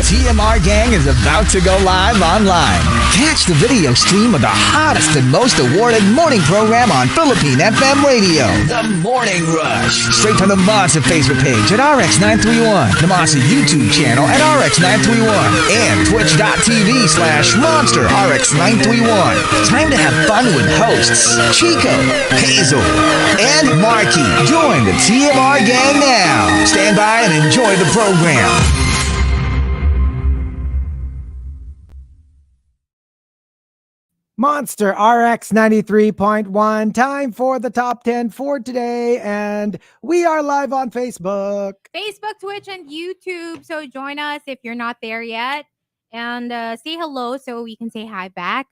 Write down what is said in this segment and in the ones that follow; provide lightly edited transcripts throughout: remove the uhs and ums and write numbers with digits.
TMR Gang is about to go live online. Catch the video stream of the hottest and most awarded morning program on Philippine FM radio, The Morning Rush. Straight from the Monster Facebook page at RX931, the Monster YouTube channel at RX931, and twitch.tv/Monster RX931. Time to have fun with hosts Chico, Hazel, and Markki. Join the TMR Gang now. Stand by and enjoy the program. Monster RX93.1. Time for the top 10 for today. And we are live on Facebook. Facebook, Twitch, and YouTube. So join us if you're not there yet. And say hello so we can say hi back.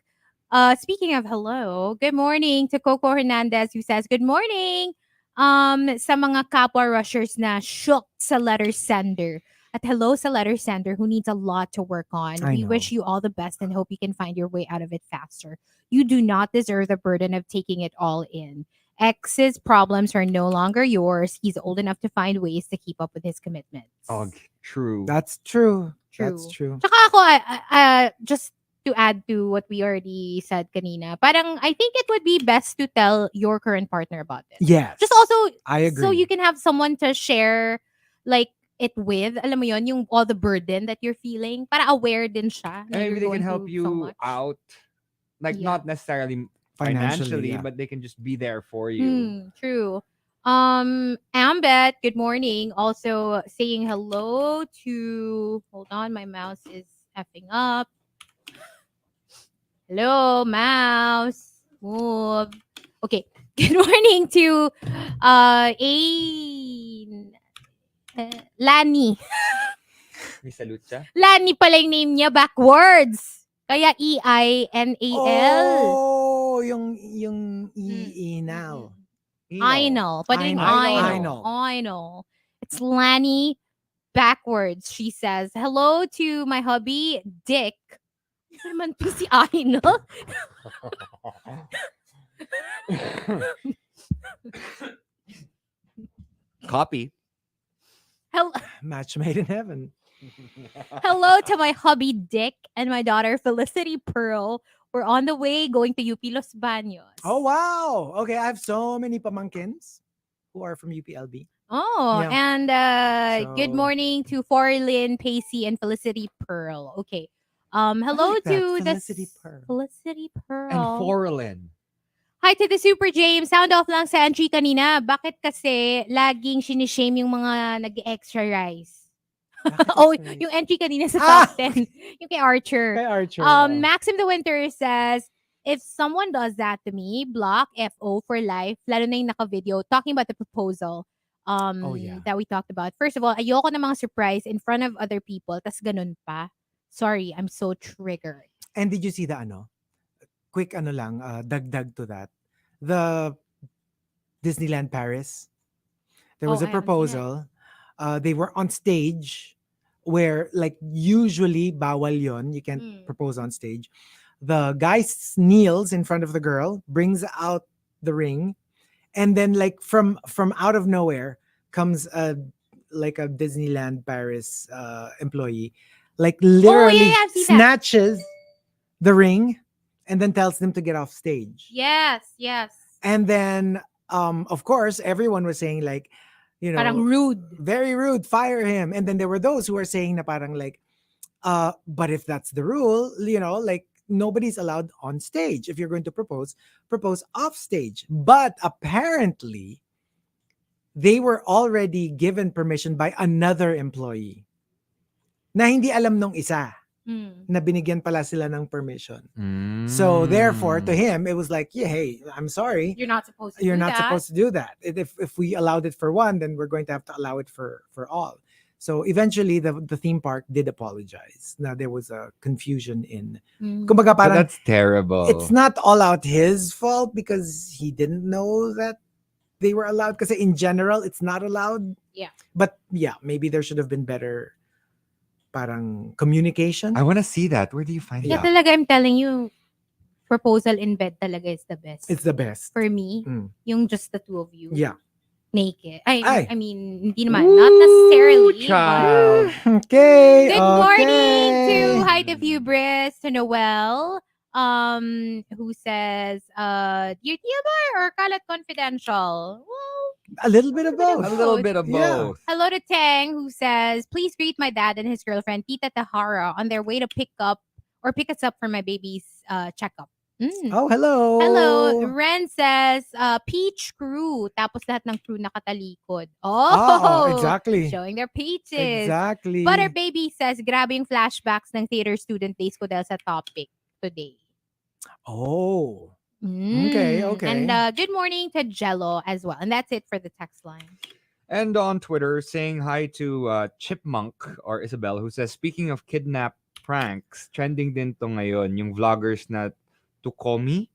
Speaking of hello, good morning to Coco Hernandez who says, good morning sa mga kapwa rushers na shook sa letter sender. At hello sa letter sender who needs a lot to work on. We wish you all the best and hope you can find your way out of it faster. You do not deserve the burden of taking it all in. X's problems are no longer yours. He's old enough to find ways to keep up with his commitments. Oh, true. That's true. That's true. Tsaka ako, just to add to what we already said kanina, parang I think it would be best to tell your current partner about it. Yes. Just also, I agree. so you can have someone to share like it with, alam mo yon, yung all the burden that you're feeling, para aware din siya. And maybe they can help you out, like not necessarily financially, but they can just be there for you. True. Ambet, good morning. Also saying hello to, hold on, my mouse is effing up. Hello, mouse. Move. Okay. Good morning to Lani. May salute siya? Lani pala yung name niya backwards. Kaya E-I-N-A-L. Oh, yung Inal. Inal. Pwede yung Inal. It's Lani backwards. She says, hello to my hubby, Dick. Ano naman po si Inal? Copy. Match made in heaven. Hello to my hubby Dick and my daughter Felicity Pearl. We're on the way going to UP Los Baños. Oh, wow. Okay, I have so many pamankins who are from UPLB. Oh, yeah. And good morning to Forlyn, Pacey, and Felicity Pearl. Okay. Hello to Felicity Pearl. Felicity Pearl. And Forlyn. Hi to the Super James. Sound off lang sa entry kanina. Bakit kasi laging sinishame yung mga nag-extra rice? Oh, yung entry kanina sa top 10. Yung kay Archer. Maxim the Winter says, if someone does that to me, block FO for life. Lalo na yung naka-video talking about the proposal that we talked about. First of all, ayoko na mga surprise in front of other people. Tas ganun pa. Sorry, I'm so triggered. And did you see the quick lang, dagdag to that. The Disneyland Paris. There was a proposal. They were on stage where like usually bawal yon. You can't propose on stage. The guy kneels in front of the girl, brings out the ring, and then like from out of nowhere comes a Disneyland Paris employee, like literally snatches the ring and then tells them to get off stage. Yes. And then of course everyone was saying like, you know, parang rude, very rude, fire him. And then there were those who were saying na parang like but if that's the rule, you know, like nobody's allowed on stage. If you're going to propose off stage. But apparently they were already given permission by another employee na hindi alam nung isa na binigyan pala sila ng permission. So therefore to him it was like, yeah, hey, I'm sorry, you're not supposed to do that. If we allowed it for one, then we're going to have to allow it for all. So eventually the theme park did apologize. Now there was a confusion in kumbaga parang, that's terrible. It's not all out his fault because he didn't know that they were allowed, because in general it's not allowed. Yeah. But yeah, maybe there should have been better parang communication. I want to see that. Where do you find that? Talaga, I'm telling you, proposal in bed talaga is the best. It's the best. For me, yung just the two of you. Yeah. naked. Ay. I mean, hindi naman. Not necessarily. Child. Okay. Good morning okay. to Hi to Fubris, to Noel, who says, Dear TMR or Kalat Confidential? Well, A little bit of a both. A little bit of Yeah. both. Hello to Tang, who says, please greet my dad and his girlfriend, Tita Tahara, on their way to pick us up for my baby's checkup. Oh, hello. Hello. Ren says, peach crew. Tapos lahat ng crew nakatalikod. Oh, Oh, exactly. showing their peaches. Exactly. Butter Baby says, grabe yung flashbacks ng theater student days ko dahil sa topic today. Oh. Okay. And good morning to Jello as well. And that's it for the text line. And on Twitter, saying hi to Chipmunk or Isabel, who says, speaking of kidnap pranks, trending din to ngayon, yung vloggers na Tukomi,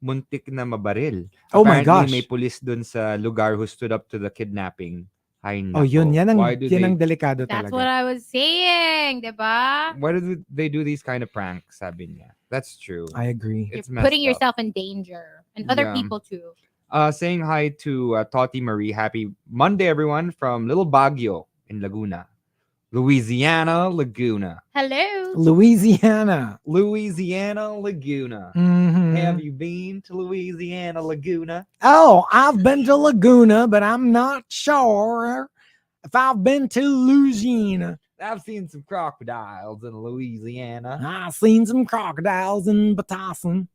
muntik na mabaril. Oh my Apparently, gosh. may police dun sa lugar who stood up to the kidnapping. Ay, nako. Oh, yun. Yan ang, Why do yan they, ang delikado That's talaga. what I was saying, diba? why do they do these kind of pranks, sabi niya? That's true. I agree. It's You're putting messed up. yourself in danger. And other Yeah. people too. Saying hi to Toti Marie. Happy Monday, everyone, from Little Baguio in Laguna. Louisiana Laguna. Hello. Louisiana. Louisiana Laguna. Mhm. Have you been to Louisiana Laguna? Oh, I've been to Laguna, but I'm not sure if I've been to Louisiana. I've seen some crocodiles in Louisiana. I've seen some crocodiles in Batasan.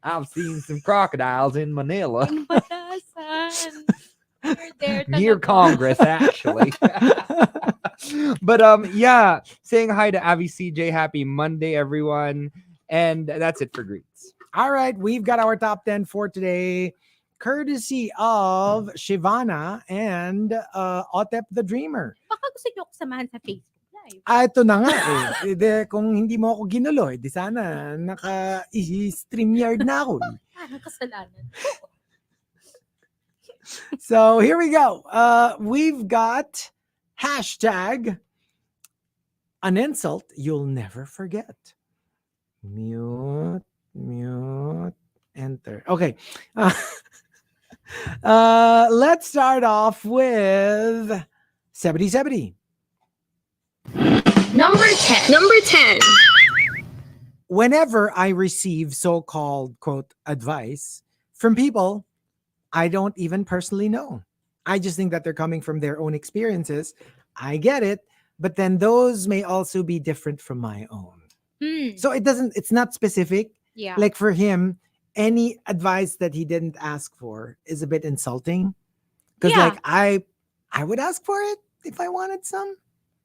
I've seen some crocodiles in Manila. In Batasan. You're there Near talaga. Congress, actually. But yeah, saying hi to Avi CJ. Happy Monday, everyone. And that's it for greets. All right, we've got our top 10 for today, courtesy of Shivana and Otep the Dreamer. Baka gusto nyo ako samahan sa Facebook Live. Ito na nga eh. Kung hindi mo ako ginulo, di sana naka-StreamYard na ako. Parang kasalanan. So here we go. We've got hashtag an insult you'll never forget. Mute, enter. Okay. Let's start off with 7070. Number 10. Whenever I receive so-called, quote, advice from people I don't even personally know, I just think that they're coming from their own experiences. I get it, but then those may also be different from my own. So it's not specific. Yeah. Like for him, any advice that he didn't ask for is a bit insulting. Because Yeah. like I would ask for it if I wanted some.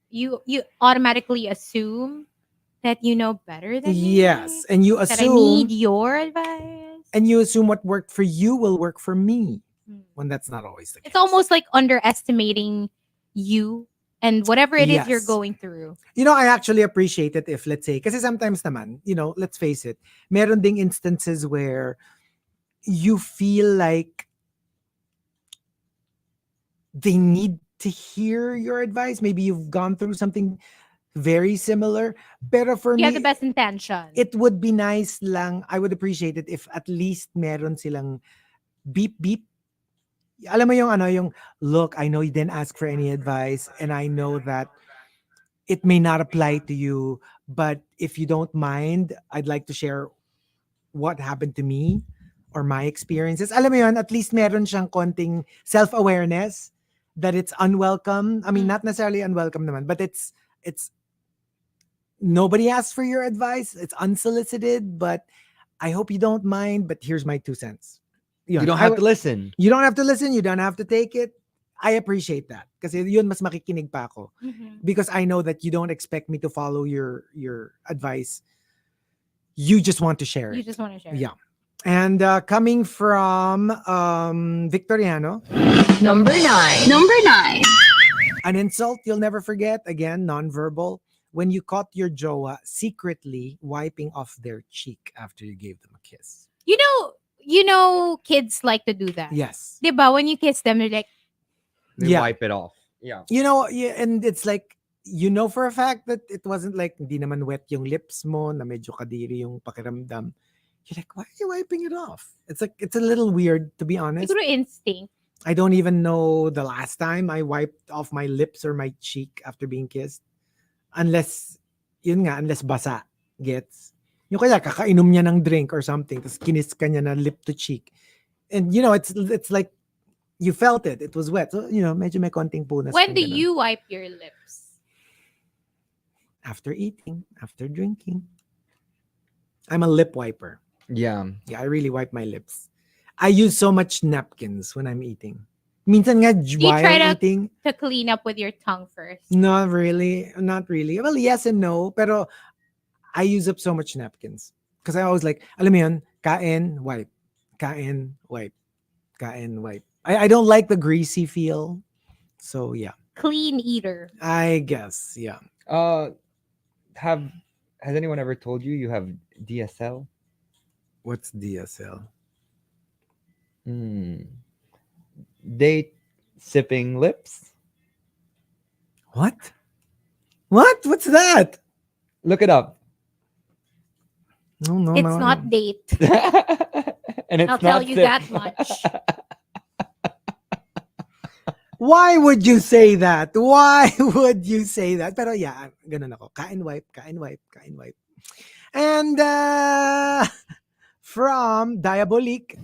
You automatically assume that you know better than Yes. me. And you That I assume need your advice. and you assume what worked for you will work for me. When that's not always the case. It's almost like underestimating you and whatever it is you're Yes. going through. You know, I actually appreciate it if, let's say, kasi sometimes naman, let's face it, meron ding instances where you feel like they need to hear your advice. Maybe you've gone through something very similar. Pero for You me, have the best intention. it would be nice lang, I would appreciate it if at least meron silang beep beep. Alam mo yung look, I know you didn't ask for any advice and I know that it may not apply to you, but if you don't mind, I'd like to share what happened to me or my experiences. Alam mo yun, at least meron siyang konting self-awareness that it's unwelcome. I mean, not necessarily unwelcome naman, but it's nobody asked for your advice. It's unsolicited, but I hope you don't mind, but here's my 2 cents. You don't have to listen. You don't have to listen. You don't have to take it. I appreciate that. Kasi yun, mas makikinig pa ako. Because I know that you don't expect me to follow your advice. You just want to share it. You just want to share. Yeah. And coming from Victoriano. Number 9. An insult you'll never forget. Again, nonverbal. When you caught your jowa secretly wiping off their cheek after you gave them a kiss. You know, kids like to do that. Yes. Diba? When you kiss them, they're like, They wipe it off. Yeah. And it's like, for a fact that it wasn't like, hindi naman wet yung lips mo, na medyo kadiri yung pakiramdam. You're like, why are you wiping it off? It's like, it's a little weird, to be honest. siguro instinct. I don't even know the last time I wiped off my lips or my cheek after being kissed. Unless, unless basa. Gets? Yung kaya kakainom niya ng drink or something, tapos kinis ka niya na lip to cheek. And it's like you felt it. It was wet. So, medyo may konting punas. When do ganun. you wipe your lips? After eating, after drinking. I'm a lip wiper. Yeah. Yeah, I really wipe my lips. I use so much napkins when I'm eating. Minsan nga, while try I'm eating, to clean up with your tongue first? not really. Not really. Well, yes and no. Pero I use up so much napkins. Because I always like, alam mo yun, kain, wipe. Kain, wipe. Kain, wipe. I don't like the greasy feel. So, yeah. Clean eater. I guess, yeah. Has anyone ever told you have DSL? What's DSL? Date sipping lips. What? What's that? Look it up. No. It's not date. And it's I'll not tell you sip. that much. Why would you say that? Why would you say that? Pero yeah, ganun ako. Kain wipe, kain wipe, kain wipe. And from Diabolique,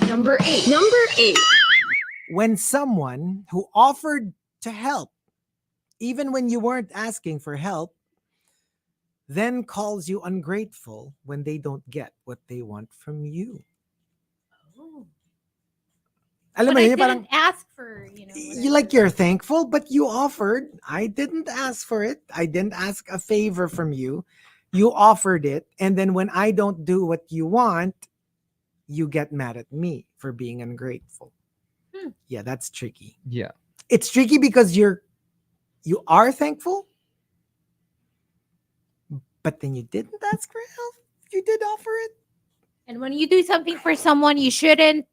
Number 8. Number 8. when someone who offered to help, even when you weren't asking for help, then calls you ungrateful when they don't get what they want from you. Oh. Alam But mo I yun, didn't parang, ask for, you're thankful, but you offered. I didn't ask for it. I didn't ask a favor from you. You offered it. And then when I don't do what you want, you get mad at me for being ungrateful. Yeah, that's tricky. Yeah. It's tricky because you are thankful, but then you didn't ask for help. You did offer it. And when you do something for someone, you shouldn't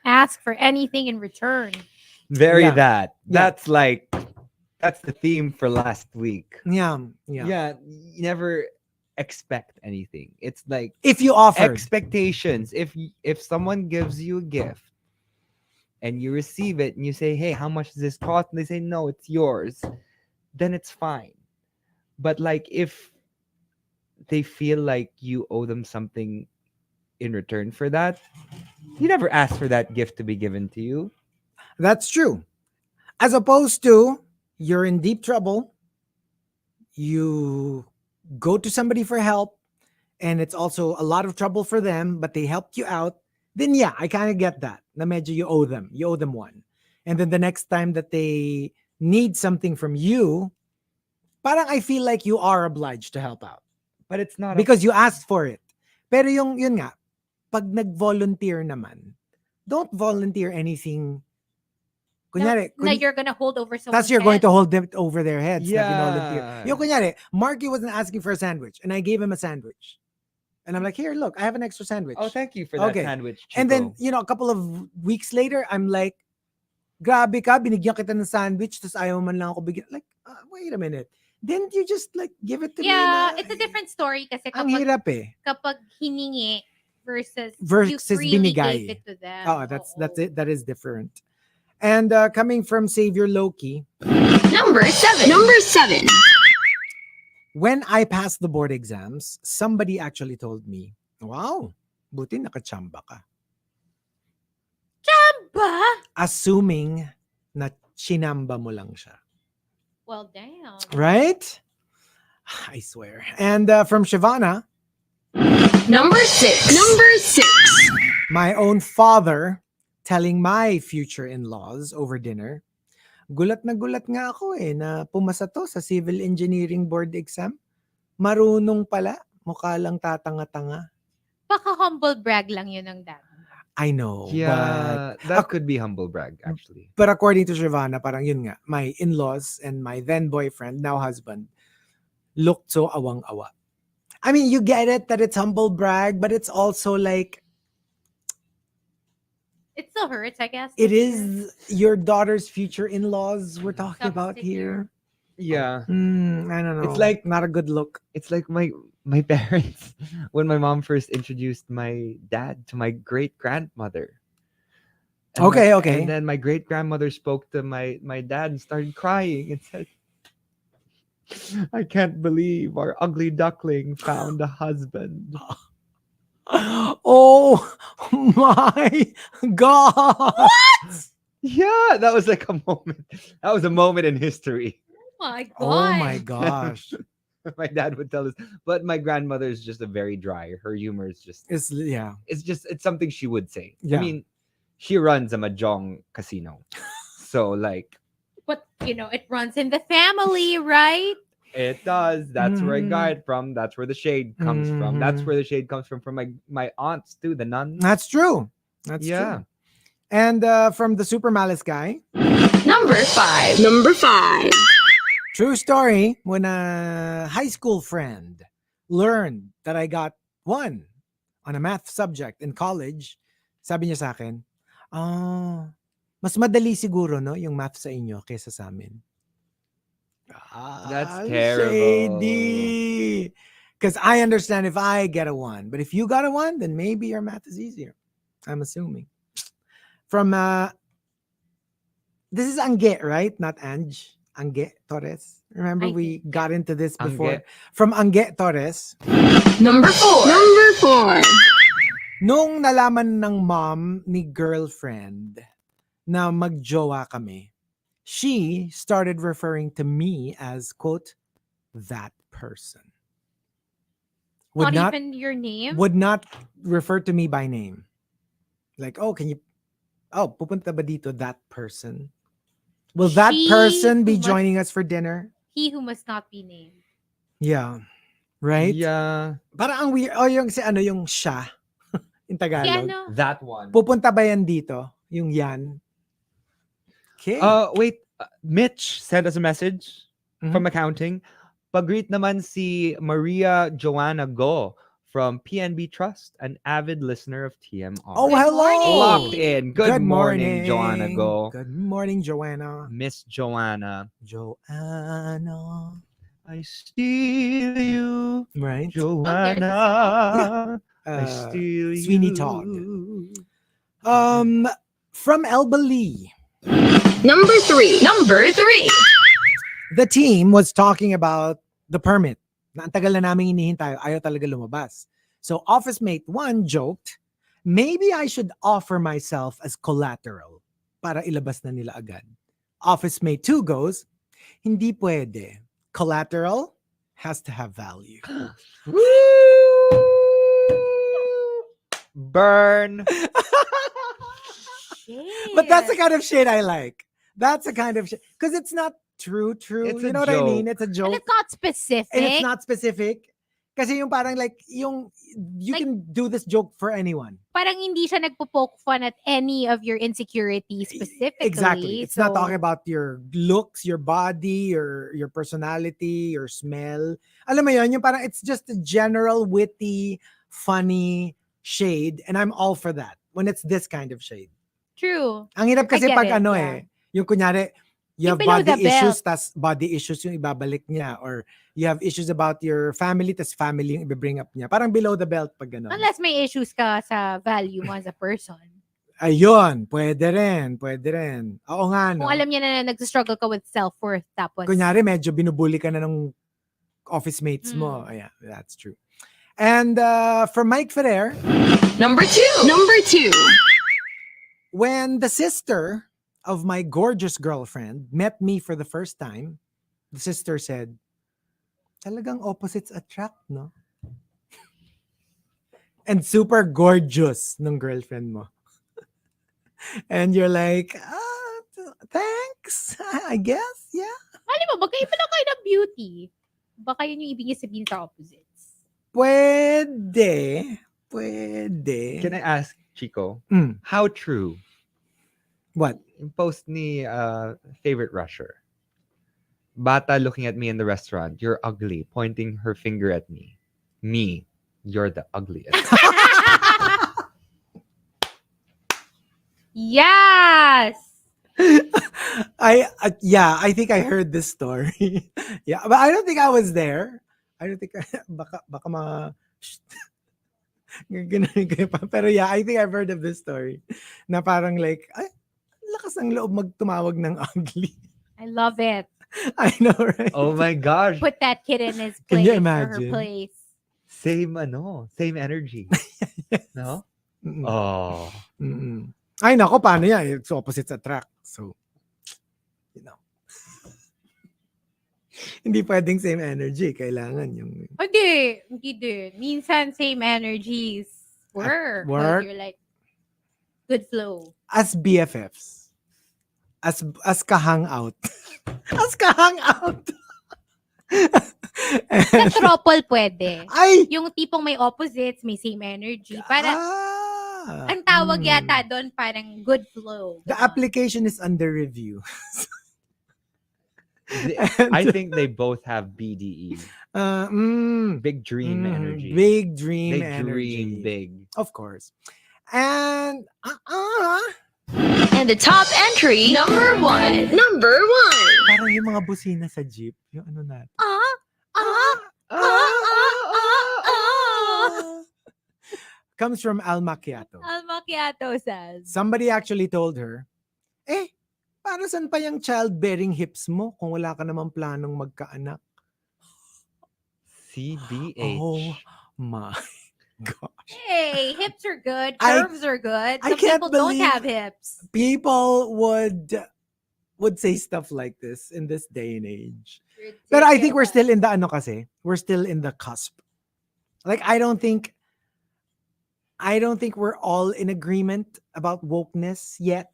ask for anything in return. Very Yeah. that. Yeah. That's the theme for last week. Yeah. Yeah. You never expect anything. It's like If you offered. expectations. If someone gives you a gift and you receive it and you say, hey, how much does this cost? And they say, no, it's yours. Then it's fine. But like if they feel like you owe them something in return for that, you never ask for that gift to be given to you. That's true. As opposed to you're in deep trouble, you go to somebody for help, and it's also a lot of trouble for them, but they helped you out. Then yeah, I kind of get that. Na medyo you owe them one. And then the next time that they need something from you, parang I feel like you are obliged to help out. But it's not Because you asked for it. Pero yun nga, pag nag-volunteer naman, don't volunteer anything. Kunyari, Na you're gonna hold over someone's that's you're head. going to hold them over their heads. Na Yeah. volunteer. Yung kunyari, Markki wasn't asking for a sandwich, and I gave him a sandwich. And I'm like, here, look, I have an extra sandwich. Oh, thank you for that Okay. sandwich, Chico. And then, a couple of weeks later, I'm like, grabe ka, binigyan kita ng sandwich, tapos ayaw man lang ako bigyan. Like, wait a minute. Didn't you just like give it to me? Yeah, na- it's a different story kasi Ang kapag, hirap eh. kapag hiningi versus you Versus freely binigay. gave it to them. Oh, that's it. That is different. And coming from Savior Loki, Number 7. Number 7. when I passed the board exams, somebody actually told me, wow, buti nakachamba ka. Ba? Assuming na chinamba mo lang siya. Well, damn. Right? I swear. And from Shivana, Number 6. Number 6. my own father telling my future in-laws over dinner, gulat na gulat nga ako na pumasa to sa civil engineering board exam. Marunong pala. Mukha lang tatanga-tanga. Baka humble brag lang yun ng dad. I know. yeah, that could be humble brag, actually. But according to Shivana, parang yun nga, my in-laws and my then boyfriend, now husband, looked so awang-awa. I mean, you get it that it's humble brag, but it's also like, It still hurts, I guess. it is your daughter's future in-laws we're talking about Substitute. here. Yeah. I don't know. It's like- not a good look. It's like my parents when my mom first introduced my dad to my great grandmother. And Okay, my, okay. And then my great grandmother spoke to my dad and started crying and said, "I can't believe our ugly duckling found a husband." Oh my God. Yeah, that was like a moment. That was a moment in history. Oh my god. Oh my gosh. My dad would tell us, but my grandmother is just a very dry. Her humor is just Yeah. it's something she would say. I Yeah. mean, she runs a mahjong casino. So like But it runs in the family, right? it does. That's where I got Mhm. it from. That's where the shade comes from. That's Mhm. where the shade comes from my aunts too, the nuns. That's true. That's Yeah. true. And from the Super Malice guy, Number 5. Number 5. true story, when a high school friend learned that I got 1 on a math subject in college, sabi niya sa akin, mas madali siguro no yung math sa inyo kaysa sa amin. That's terrible. Shady. Because I understand if I get a 1, but if you got a 1, then maybe your math is easier. I'm assuming. From this is Angge, right? Not Ange. Angge Torres. Remember I we think, got into this before. Angge. From Angge Torres. Number 4. Number 4. Nung nalaman ng mom ni girlfriend na magjowa kami, she started referring to me as, quote, that person. not even your name. Would not refer to me by name. Like, pupunta ba dito that person? Will that She person be who must- joining us for dinner? He who must not be named. Yeah. Right? Yeah. Parang ang weird. Yung yung siya in Si Tagalog. ano? That one. Pupunta ba yan dito? Yung yan? Okay. Wait. Mitch sent us a message Mhm. from accounting. Pag-greet naman si Maria Joanna Go from PNB Trust, an avid listener of TMR. Oh, Good hello. morning. Locked in. Good morning, Joanna Go. Good morning, Joanna. Miss Joanna. Joanna. I steal you, Right? Joanna. I steal you. Sweeney Todd. From Elba Lee. Number 3. Number 3. The team was talking about the permit. Na ang tagal na namin hinihintay, ayaw talaga lumabas. So office mate 1 joked, maybe I should offer myself as collateral para ilabas na nila agad. Office mate 2 goes, hindi pwede. Collateral has to have value. Burn. But that's the kind of shit I like. That's the kind of shit. Because it's not true. It's you a know what I mean? joke. It's a And joke. it's not specific. And it's not specific. Kasi yung parang like, you Like- can do this joke for anyone. Parang hindi siya nagpo-poke fun at any of your insecurities specifically. Exactly. It's not So, talking about your looks, your body, your personality, your smell. Alam mo yun, yung parang it's just a general witty, funny shade. And I'm all for that when it's this kind of shade. True. Ang hirap kasi get pag it, ano yeah. yung kunyari, you Yung have below body the belt. issues, tas body issues yung ibabalik niya. Or you have issues about your family, tas family yung ibibring up niya. Parang below the belt pag gano'n. Unless may issues ka sa value mo as a person. Ayun, pwede rin. Oo nga, no? Kung alam niya na nag-struggle ka with self-worth, tapos Kunyari, medyo binubuli ka na ng office mates mo. Yeah, that's true. And for Mike Ferrer, Number 2. Number 2. when the sister of my gorgeous girlfriend met me for the first time, the sister said, talagang opposites attract, no? And super gorgeous ng girlfriend mo. And you're like, thanks, I guess, yeah. alam mo, magkaiba lang kayo ng beauty. Baka yun yung ibig niya sabihin sa opposites. Pwede. Can I ask, Chico, Mm. how true? What? Yung post ni favorite rusher. Bata looking at me in the restaurant. You're ugly. Pointing her finger at me. Me. You're the ugliest. Yes! I think I heard this story. Yeah, but I don't think I was there. I don't think baka Ganun pa. Pero yeah, I think I've heard of this story. Na parang like, ay, lakas ng loob magtumawag ng ugly. I love it. I know, right? Oh my gosh. Put that kid in his Can place you or her imagine? place. Same energy. No? Mm-mm. Oh. Mm-mm. Ay, nako, paano yan? It's opposites attract. So, you know. Hindi pwedeng same energy. Kailangan yung... Hindi din. Minsan same energies work. 'Cause work? you're like, good flow. As BFFs. As ka-hangout. As ka-hangout. Sa tropol pwede. Ay! Yung tipong may opposites, may same energy. Para, ang tawag yata doon parang good flow. The Ganon. application is under review. I think they both have BDE. Big dream energy. Big dream They energy. dream big. Of course. And And the top entry, number 1. Number 1. parang yung mga busina sa jeep, yung ano natin. Comes from Al Macchiato. Al Macchiato says. Somebody actually told her, para saan pa yung childbearing hips mo kung wala ka namang planong magkaanak? CBH. Oh my gosh. Hey, hips are good. I- Curves are good. I Some can't people don't believe- have hips. People would say stuff like this in this day and age. But I think we're still in the we're still in the cusp. Like I don't think we're all in agreement about wokeness yet.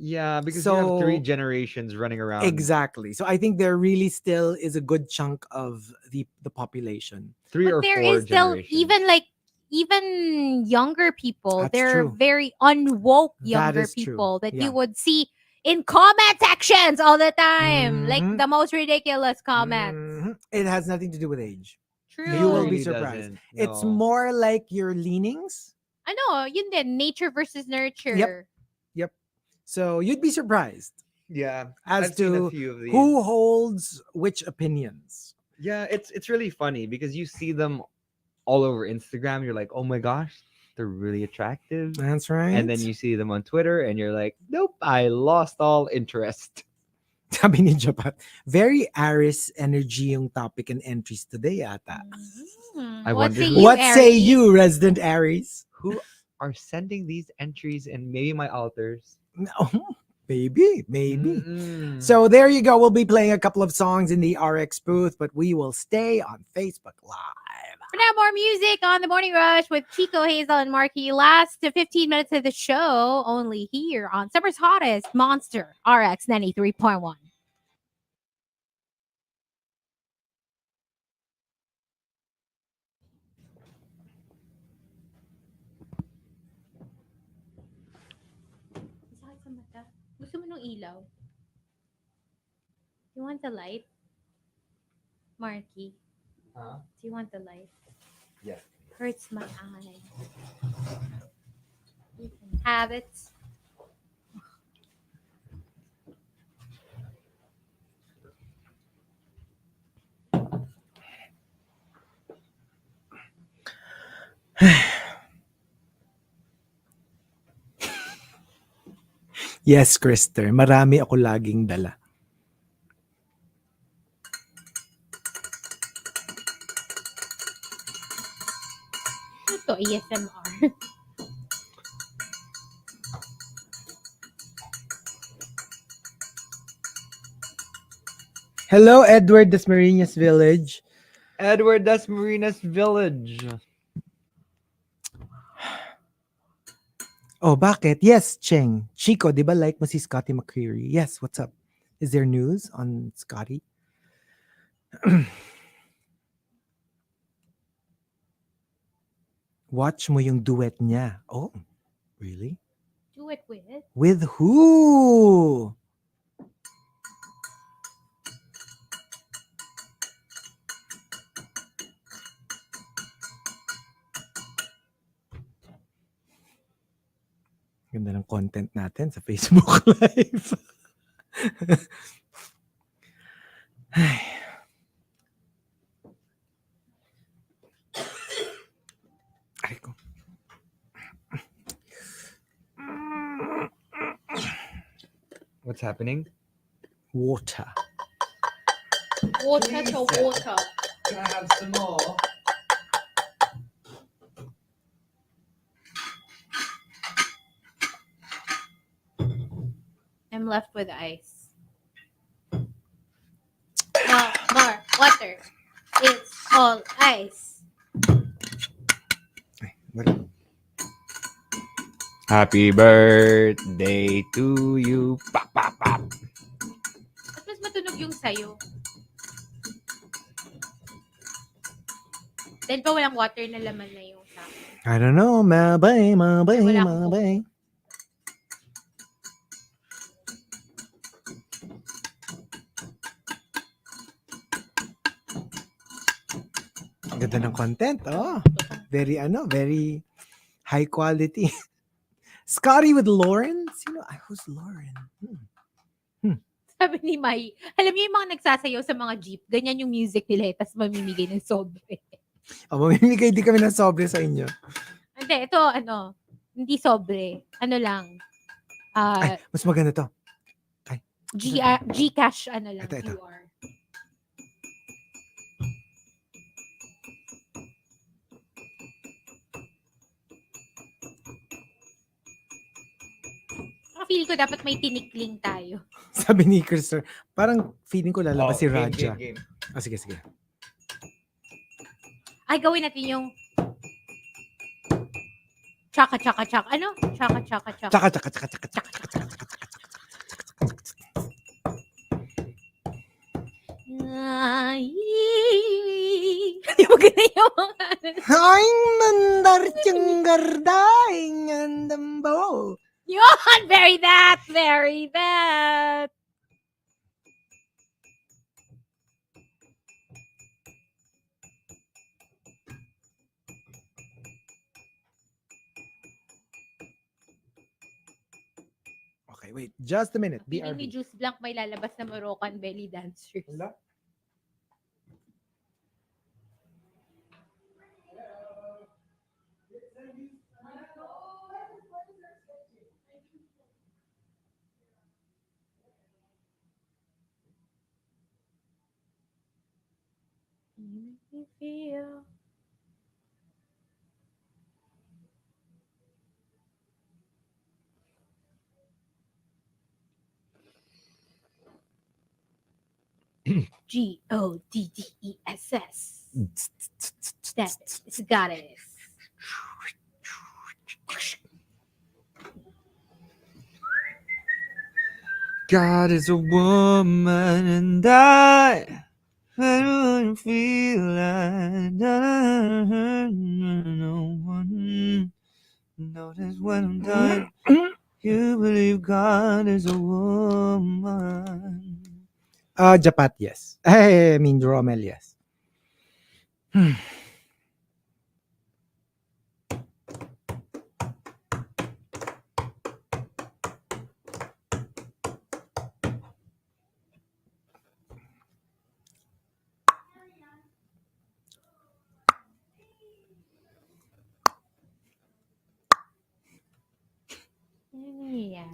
Yeah, because you have 3 So- generations running around. Exactly. So I think there really still is a good chunk of the population. 3 But or 4 there is still generations. even younger people. That's They're true. very unwoke That younger is true. people that Yeah. you would see in comment sections all the time. Like Mhm. the most ridiculous comments. Mhm. It has nothing to do with age. True. You will be Really surprised. doesn't, It's no. more like your leanings. Ano, yun din, nature versus nurture. So you'd be surprised Yeah. as I've seen a to few of these. who holds which opinions. Yeah, it's really funny because you see them all over Instagram. You're like, oh my gosh, they're really attractive. That's right. And then you see them on Twitter and you're like, nope, I lost all interest. Sabi ni Japat, very Aries energy yung topic and entries today ata. Mhm. I What wonder say who- you, What say Aries? you, resident Aries? Who are sending these entries and maybe my alters? No, maybe. Mm-mm. So there you go. We'll be playing a couple of songs in the RX booth, but we will stay on Facebook Live. For now, more music on the Morning Rush with Chico, Hazel, and Markki. Last 15 minutes of the show, only here on Summer's Hottest, Monster RX93.1. Sakit sa mata. Gusto mo nung ilaw? You want the light? Markki, Huh? do you want the light? Yes. Hurts my eye. You can have it. Yes, Krister. Marami ako laging dala. Ito, ASMR. Hello, Edward Dasmariñas Village. Edward Dasmariñas Village. Oh, bakit? Yes, Cheng. Chico, di ba like mo si Scotty McCreery? Yes, what's up? Is there news on Scotty? Watch mo yung duet niya. Oh, really? Do it with. With who? Ganda ng content natin sa Facebook Live. Ay. Ay ko. What's happening? Water. Water to water. Can I have some more? I'm left with ice. No more water. It's all ice. Happy birthday to you. Pop, pop, pop. At mas matunog yung sayo. Dahil pa walang water na laman na yung sa akin. I don't know. Mabay. Wala akong Ganda ng content. Oh, very high quality. Scotty with Lauren? Who's Lauren? Sabi ni Mai, alam niyo yung mga nagsasayaw sa mga jeep, ganyan yung music nila, tapos mamimigay ng sobre. Mamimigay di kami ng sobre sa inyo. Hindi, ito hindi sobre. Ano lang. Mas maganda to. Gcash, lang, Ito. QR. Feel ko dapat may tinikling tayo. Sabi ni Christopher, parang feeling ko lalabas si Raja. Game. Sige. Ay, gawin natin yung chaka. Ano? Chaka. Tsaka. Hindi mo ganyan yung mga Ay, nandartiyanggardaing andambo. Yun! Very that! Okay, wait. Just a minute. Feeling ni BRB. Juice Blanc may lalabas na Moroccan belly dancers. Wala. You make me feel. GODDESS. It's goddess. God is a woman and I don't feel like no one notice when I'm done. You believe God is a woman. Japat, yes. I mean, Rommel, yes. Yeah.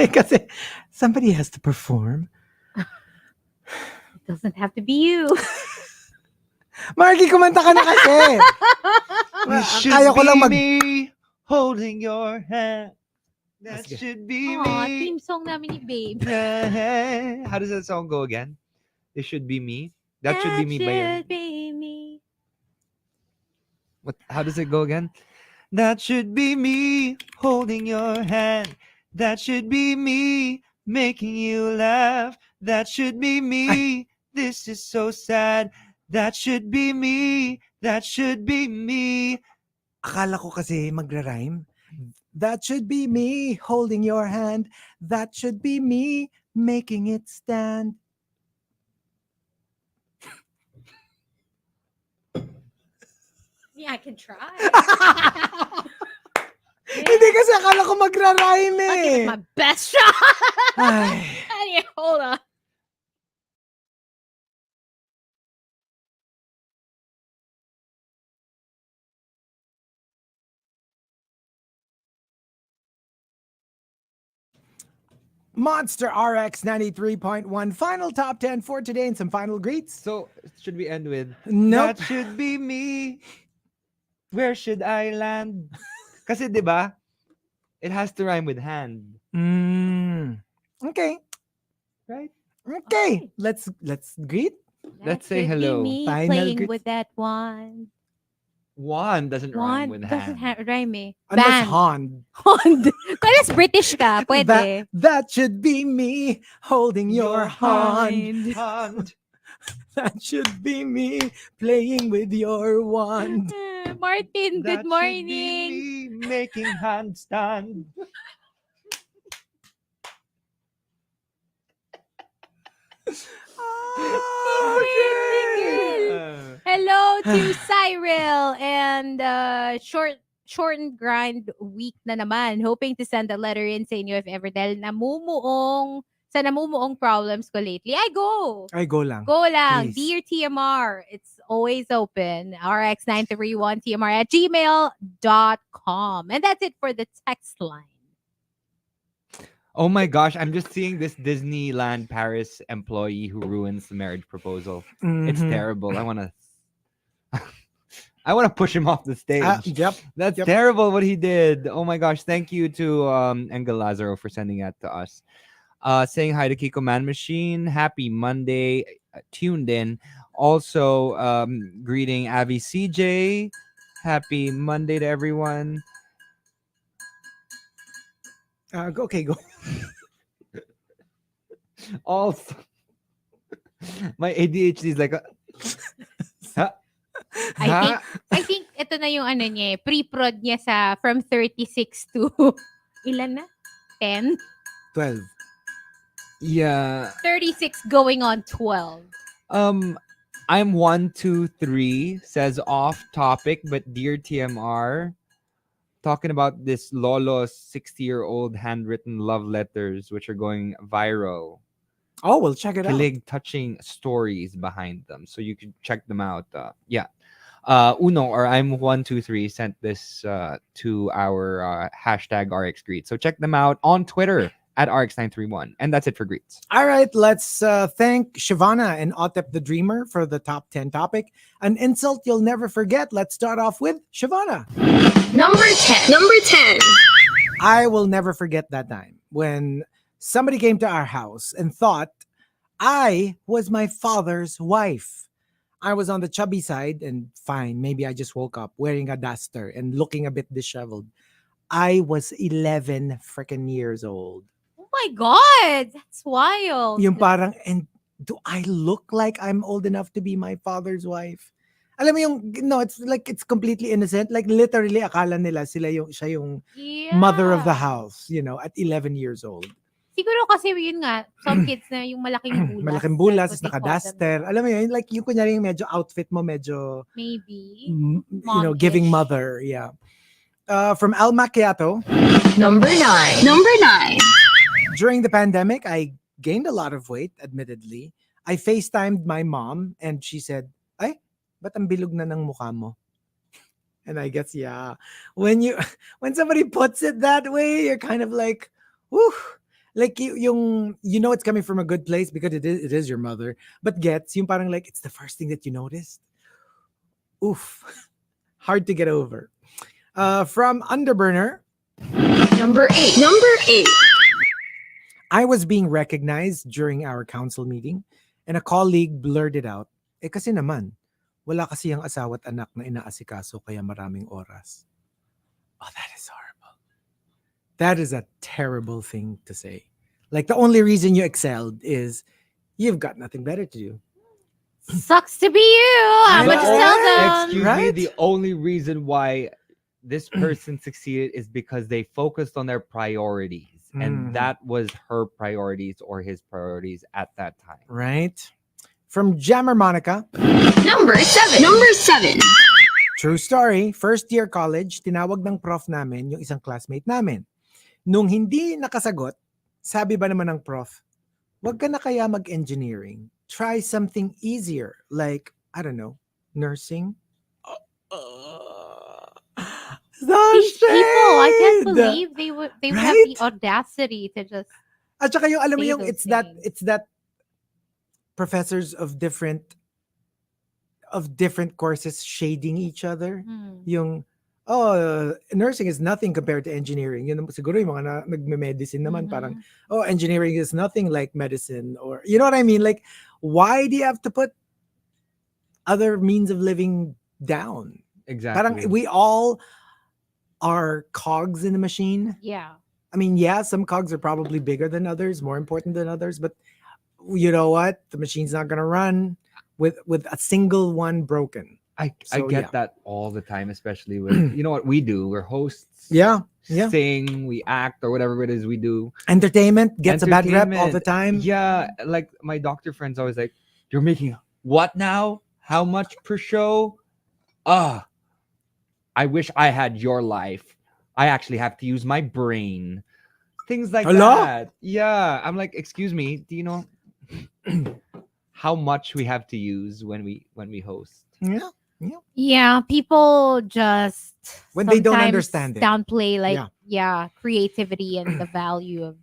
Kasi somebody has to perform. It doesn't have to be you. Markki, kumanta ka na kasi. Kaya ko lang me holding your hand. That Sige. should be Aw, me. theme song namin ni Babe. How does that song go again? It should be me. That should be me. Should be me. What? How does it go again? That should be me holding your hand. That should be me making you laugh. That should be me. This is so sad. That should be me. That should be me. Akala ko kasi magra-rhyme. That should be me holding your hand. That should be me making it stand. Yeah, I can try. Hindi kasi akala ko magra-rhyme I'll give eh. it my best shot. Ay. Hold on. Monster RX93.1 final top 10 for today and some final greets. So, should we end with, Nope. that should be me. Where should I land? Kasi, di ba, it has to rhyme with hand. Okay. Right? Okay. Let's greet. Let's say should hello. Be me Final playing greets. with that wand. Wand doesn't rhyme with Wand doesn't hand. rhyme eh. Unless Band. Hond. Wand. Kung British ka, pwede. That should be me holding your hand. Hand. That should be me playing with your wand. Martin, That good should be morning. me making handstand. Hello to Cyril and shortened grind week na naman. Hoping to send a letter in sa inyo if ever dahil namumuong problems ko lately. I go. Ay, go lang. Go lang. Please. Dear TMR, it's always open. RX931 TMR at gmail.com. And that's it for the text line. Oh my gosh, I'm just seeing this Disneyland Paris employee who ruins the marriage proposal. It's Mhm. terrible. I wanna push him off the stage. Yep. That's Yep. terrible what he did. Oh my gosh. Thank you to Engel Lazaro for sending that to us. Saying hi to Kiko Man Machine. Happy Monday. Tuned in. Also, greeting Avi CJ. Happy Monday to everyone. Okay, go. Also, my ADHD is like, I think ito na yung ano niya, pre-prod niya sa from 36 to ilan na? 10? 12. yeah. 36 going on 12. I'm 123 says off topic, but dear TMR, talking about this Lolo's 60-year-old handwritten love letters which are going viral. Oh, we'll check it out. Kilig touching stories behind them, so you can check them out. Yeah. Uno or I'm 123 sent this to our hashtag RX Greet. So check them out on Twitter at RX931. And that's it for greets. All right, let's thank Shavana and Otep the Dreamer for the top 10 topic. An insult you'll never forget. Let's start off with Shavana. Number 10. Number 10. I will never forget that time when somebody came to our house and thought I was my father's wife. I was on the chubby side and fine, maybe I just woke up wearing a duster and looking a bit disheveled. I was 11 freaking years old. Oh my God! That's wild. Yung parang, and do I look like I'm old enough to be my father's wife? Alam mo yung, no, it's like, it's completely innocent. Like literally, akala nila siya yung mother of the house, at 11 years old. Siguro kasi yun nga, some kids na yung malaking bulas. Malaking bulas, That's is what they call naka-duster. them. Alam mo yun, like yung kunyari yung medyo outfit mo, medyo, Maybe. giving Mom-ish. mother. Yeah. From Al Macchiato. Number 9. Number 9. During the pandemic, I gained a lot of weight, admittedly. I FaceTimed my mom and she said, ay, ba't ang bilog na ng mukha mo? And I guess, yeah. When somebody puts it that way, you're kind of like, whew. Like you know it's coming from a good place because it is your mother. But gets yung parang like it's the first thing that you noticed. Oof. Hard to get over. From Underburner. Number 8. Number 8. I was being recognized during our council meeting and a colleague blurted out, kasi naman, wala kasi yung asawa at anak na inaasikaso kaya maraming oras. Oh, that is horrible. That is a terrible thing to say. Like the only reason you excelled is you've got nothing better to do. Sucks to be you. I'm But gonna just tell them. Excuse me, Right? the only reason why this person succeeded is because they focused on their priorities. And Mhm. that was her priorities or his priorities at that time. Right? From Jammer Monica. Number 7. Number 7. True story. First year college, tinawag ng prof namin yung isang classmate namin. Nung hindi nakasagot, sabi ba naman ng prof, wag ka na kaya mag-engineering. Try something easier. Like, I don't know, nursing. These people, I can't believe they would have Right? the audacity to just. At saka yung, alam mo yung, those it's that, things. it's that professors of different courses shading each other. Yung, nursing is nothing compared to engineering. Yun siguro yung mga nagme-medicine naman, parang, engineering is nothing like medicine, or, you know what I mean? Like, why do you have to put other means of living down? Exactly. Parang we all are cogs in the machine. Yeah. I mean, yeah, some cogs are probably bigger than others, more important than others, but you know what? The machine's not going to run with a single one broken. I So, get yeah. that all the time, especially with you know what we do. We're hosts. Yeah. Sing, we act, or whatever it is we do. Entertainment gets a bad rep all the Entertainment. time. Yeah, like my doctor friends always like, "You're making what now? How much per show?" I wish I had your life. I actually have to use my brain. Things like Hello? that. Yeah, I'm like, excuse me, do you know how much we have to use when we host? Yeah. Yeah, people just When they don't sometimes understand it. downplay like Yeah. creativity and the value of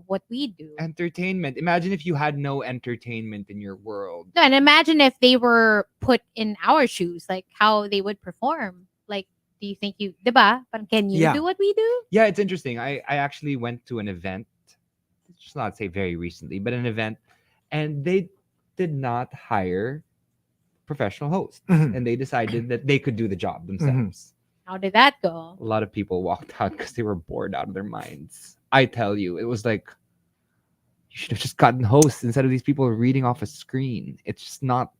what we do. Entertainment. Imagine if you had no entertainment in your world. No, and imagine if they were put in our shoes, like how they would perform. Like, do you think diba? Parang, can you Yeah. do what we do? Yeah, it's interesting. I actually went to an event, just not say very recently, but an event, and they did not hire professional hosts, Mhm. and they decided that they could do the job themselves. How did that go? A lot of people walked out because they were bored out of their minds. I tell you, it was like you should have just gotten hosts instead of these people reading off a screen. It's just not.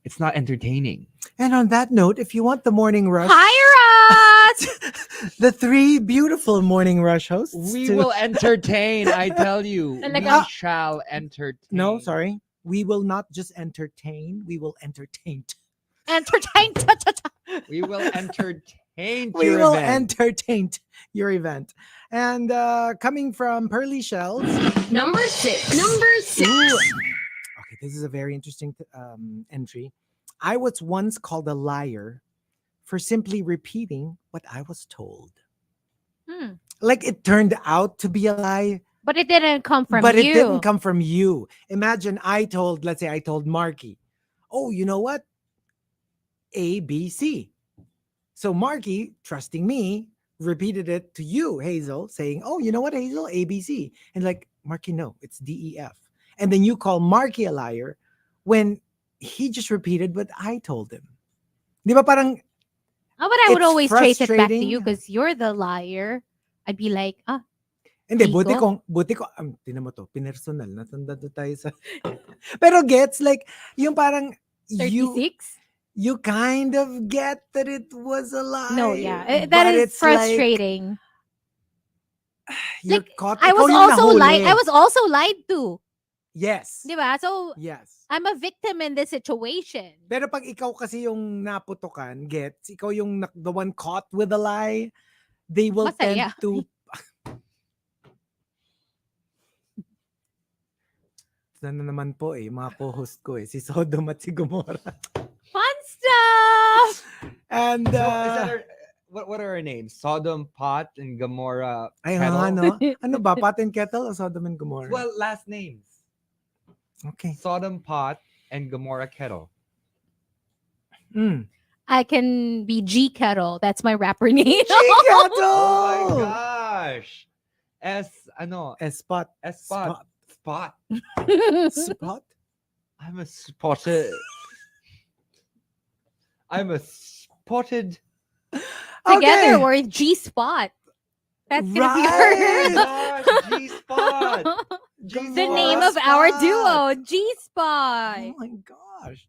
It's not entertaining. And on that note, if you want the morning rush, Hire us! the three beautiful morning rush hosts. We will entertain. I tell you, we Talaga? shall entertain. No, sorry. We will not just entertain. We will entertain. Entertain. We will entertain We your will event. entertain your event. And coming from Pearly Shells. Number 6. Okay, this is a very interesting entry. I was once called a liar for simply repeating what I was told. Like, it turned out to be a lie, But it didn't come from but you. it didn't come from you. Imagine let's say I told Markki, oh, you know what? A, B, C. So Markki, trusting me, repeated it to you, Hazel, saying, oh, you know what, Hazel? A, B, C. And like, Markki, no, it's D, E, F. And then you call Markki a liar when he just repeated what I told him. Di ba parang, Oh, but I would it's always trace it back to frustrating. you because you're the liar. I'd be like, hindi, Chico? buti ko, tinan mo to, pinersonal, natanda to tayo sa, pero gets, like, yung parang, 36? you kind of get that it was a lie. No, yeah. but That is it's like, frustrating. you're Like, caught. I ikaw was yung also nahuli. lied. I was also lied to. Yes. Diba? So, Yes. I'm a victim in this situation. Pero pag ikaw kasi yung naputukan, gets, ikaw yung the one caught with a lie, they will Masaya. tend to... Sana naman po mga co-host ko si Sodom at si Gomorrah. Fun stuff! And, So, is that what are our names? Sodom, Pot, and Gomorrah. ay Kettle? nga, no? Ano ba? Pot and Kettle o Sodom and Gomorrah? Well, last names. Okay. Sodom, Pot, and Gomorrah Kettle. I can be G Kettle. That's my rapper name. Kettle! Oh my gosh. Spot. Spot. Spot. Spot? I'm a spotted. Together, Okay. we're G Spot. That's gonna be Right. our G-spot. the name of our duo, G Spot. Oh my gosh.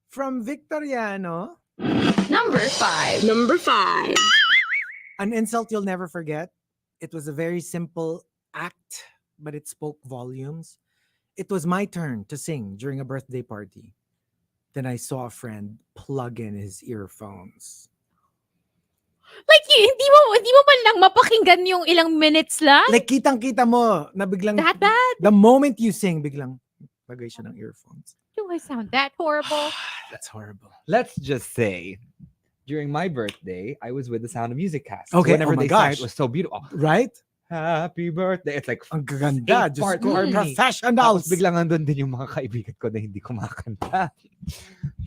From Victoriano, Number 5. an insult you'll never forget. It was a very simple act, but it spoke volumes. It was my turn to sing during a birthday party. Then I saw a friend plug in his earphones. Like, hindi mo man lang mapakinggan yung ilang minutes lang? Like, kitang-kita mo na biglang, That bad? the moment you sing, biglang lagay siya ng earphones. Do I sound that horrible? That's horrible. Let's just say, during my birthday, I was with the Sound of Music cast. Okay, Whenever oh my they sang, gosh. it was so beautiful. Right? happy birthday. It's like Ang gaganda. 8 Diyos part ko, harmony. Tapos professionals. biglang nandun din yung mga kaibigan ko na hindi kumakanta.